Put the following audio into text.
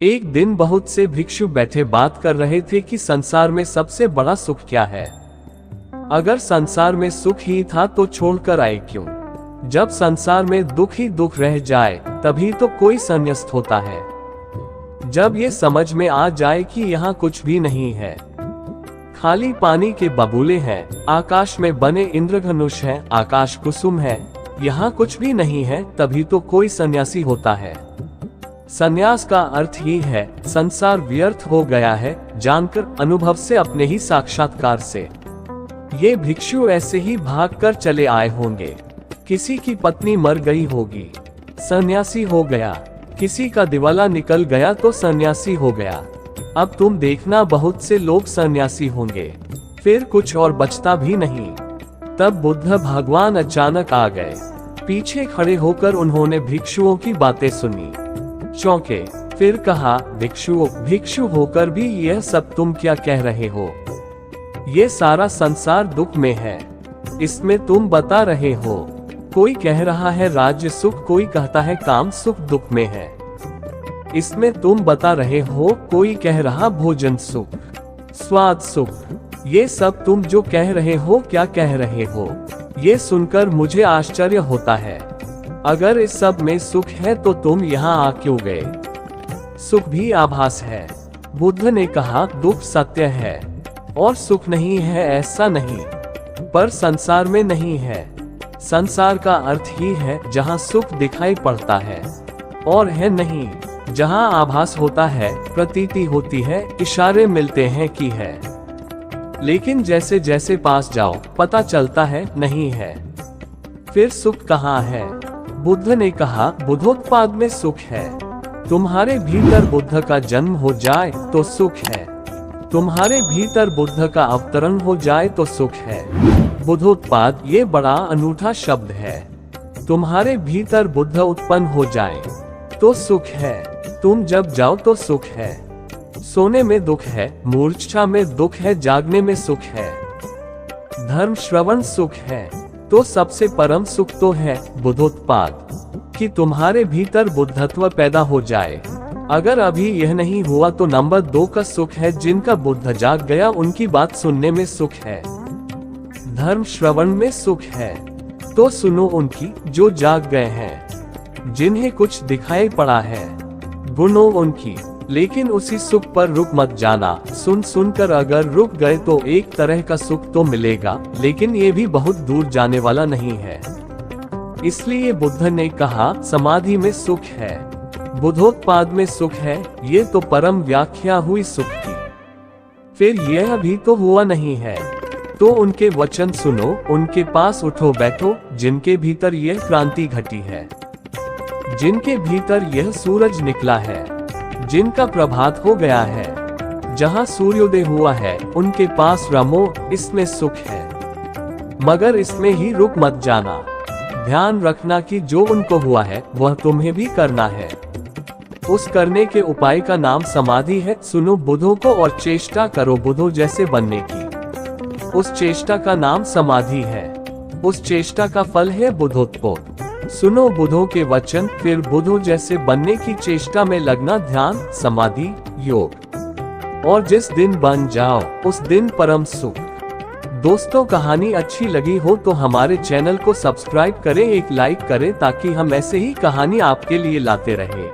एक दिन बहुत से भिक्षु बैठे बात कर रहे थे कि संसार में सबसे बड़ा सुख क्या है। अगर संसार में सुख ही था तो छोड़कर आए क्यों? जब संसार में दुख ही दुख रह जाए तभी तो कोई संन्यास्त होता है। जब ये समझ में आ जाए कि यहाँ कुछ भी नहीं है, खाली पानी के बबूले हैं, आकाश में बने इंद्रधनुष है, आकाश कुसुम है, यहाँ कुछ भी नहीं है, तभी तो कोई सन्यासी होता है। संन्यास का अर्थ ही है संसार व्यर्थ हो गया है जानकर, अनुभव से, अपने ही साक्षात्कार से। ये भिक्षु ऐसे ही भागकर चले आए होंगे। किसी की पत्नी मर गई होगी, सन्यासी हो गया। किसी का दिवाला निकल गया तो सन्यासी हो गया। अब तुम देखना बहुत से लोग सन्यासी होंगे, फिर कुछ और बचता भी नहीं। तब बुद्ध भगवान अचानक आ गए। पीछे खड़े होकर उन्होंने भिक्षुओं की बातें सुनी, चौंके। फिर कहा, भिक्षु होकर भी यह सब तुम क्या कह रहे हो? ये सारा संसार दुख में है, इसमें तुम बता रहे हो। कोई कह रहा है राज्य सुख, कोई कहता है काम सुख दुख में है, इसमें तुम बता रहे हो। कोई कह रहा भोजन सुख, स्वाद सुख। ये सब तुम जो कह रहे हो क्या कह रहे हो? ये सुनकर मुझे आश्चर्य होता है। अगर इस सब में सुख है तो तुम यहाँ आ क्यों गए? सुख भी आभास है। बुद्ध ने कहा, दुख सत्य है और सुख नहीं है ऐसा नहीं, पर संसार में नहीं है। संसार का अर्थ ही है जहाँ सुख दिखाई पड़ता है और है नहीं, जहाँ आभास होता है, प्रतीति होती है, इशारे मिलते हैं कि है, लेकिन जैसे जैसे पास जाओ पता चलता है नहीं है। फिर सुख कहाँ है? बुद्ध ने कहा, बुद्धोत्पाद में सुख है। तुम्हारे भीतर बुद्ध का जन्म हो जाए तो सुख है, तुम्हारे भीतर बुद्ध का अवतरण हो जाए तो सुख है। बुद्धोत्पाद ये बड़ा अनूठा शब्द है। तुम्हारे भीतर बुद्ध उत्पन्न हो जाए तो सुख है। तुम जब जाओ तो सुख है। सोने में दुख है, मूर्छा में दुख है, जागने में सुख है। धर्म श्रवण सुख है, तो सबसे परम सुख तो है बुद्धोत्पाद, कि तुम्हारे भीतर बुद्धत्व पैदा हो जाए। अगर अभी यह नहीं हुआ तो नंबर 2 का सुख है, जिनका बुद्ध जाग गया उनकी बात सुनने में सुख है। धर्म श्रवण में सुख है, तो सुनो उनकी जो जाग गए हैं, जिन्हें कुछ दिखाई पड़ा है, गुनो उनकी। लेकिन उसी सुख पर रुक मत जाना। सुन सुनकर अगर रुक गए तो एक तरह का सुख तो मिलेगा, लेकिन ये भी बहुत दूर जाने वाला नहीं है। इसलिए बुद्ध ने कहा, समाधि में सुख है, बुद्धोत्पाद में सुख है। ये तो परम व्याख्या हुई सुख की। फिर यह भी तो हुआ नहीं है, तो उनके वचन सुनो, उनके पास उठो बैठो, जिनके भीतर यह क्रांति घटी है, जिनके भीतर यह सूरज निकला है, जिनका प्रभात हो गया है, जहाँ सूर्योदय हुआ है, उनके पास रमो, इसमें सुख है। मगर इसमें ही रुक मत जाना। ध्यान रखना कि जो उनको हुआ है वह तुम्हें भी करना है। उस करने के उपाय का नाम समाधि है। सुनो बुद्धों को और चेष्टा करो बुद्धों जैसे बनने की। उस चेष्टा का नाम समाधि है, उस चेष्टा का फल है बुद्धोत्पाद। सुनो बुद्धों के वचन, फिर बुद्धों जैसे बनने की चेष्टा में लगना, ध्यान, समाधि, योग। और जिस दिन बन जाओ उस दिन परम सुख। दोस्तों, कहानी अच्छी लगी हो तो हमारे चैनल को सब्सक्राइब करें, एक लाइक करें, ताकि हम ऐसे ही कहानी आपके लिए लाते रहें।